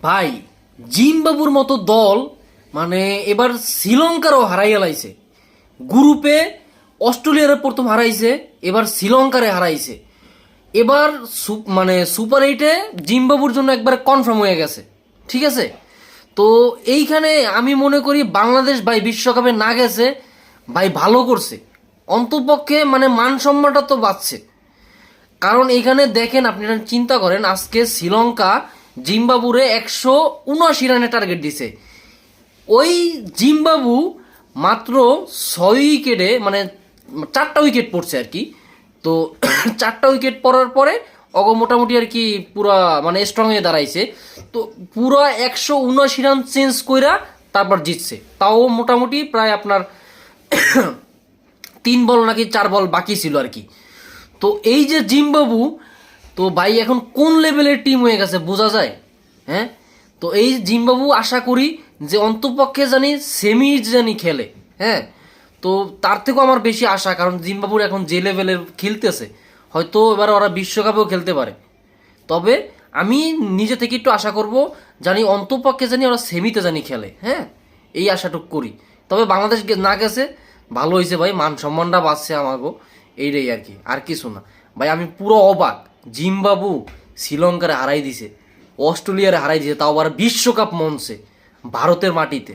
ভাই, জিম্বাবুর মতো দল মানে এবার শ্রীলঙ্কারও হারাইয়া লাইছে। গ্রুপে অস্ট্রেলিয়ারে প্রথম হারাইছে, এবার শ্রীলঙ্কারে হারাইছে। এবার মানে সুপার এইটে জিম্বাবুর জন্য একবার কনফার্ম হয়ে গেছে। ঠিক আছে, তো এইখানে আমি মনে করি বাংলাদেশ ভাই বিশ্বকাপে না গেছে ভাই ভালো করছে। অন্তপক্ষে মানে মান সম্মানটা তো বাঁচছে। কারণ এখানে দেখেন, আপনারা চিন্তা করেন, আজকে শ্রীলঙ্কা জিম্বাবুরে 179 রানের টার্গেট দিছে। ওই জিম্বাবু মাত্র 6 উইকেটে মানে 4টা উইকেট পড়ছে আর কি। তো 4টা উইকেট পড়ার পরে মোটামুটি আর কি পুরা মানে স্ট্রং হয়ে দাঁড়াইছে। তো পুরো 179 রান চেঞ্জ কইরা তারপর জিতছে, তাও মোটামুটি প্রায় আপনার 3 বল নাকি 4 বল বাকি ছিল আর কি। তো এই যে জিম্বাবু, তো ভাই এখন কোন লেভেলের টিম হয়ে গেছে বোঝা যায়। হ্যাঁ, তো এই জিম্বাবু আশা করি যে অন্তপক্ষে জানি সেমি জানি খেলে। হ্যাঁ, তো তার থেকেও আমার বেশি আশা, কারণ জিম্বাবুর এখন যে লেভেলের খেলতেছে হয়তো এবার ওরা বিশ্বকাপেও খেলতে পারে। তবে আমি নিজে থেকে একটু আশা করব, জানি অন্তপক্ষে জানি ওরা সেমিতে জানি খেলে। হ্যাঁ, এই আশাটুক করি। তবে বাংলাদেশ না গেছে ভালো হয়েছে ভাই, মান সম্মানটা বাঁচছে আমাগো, এইটাই আর কি, আর কিছু না ভাই। আমি পুরো অবাক, জিম্বাবু শ্রীলঙ্কারে হারাই দিছে, অস্ট্রেলিয়ারে হারাই দিছে, তাও আবার বিশ্বকাপ মঞ্চে, ভারতের মাটিতে।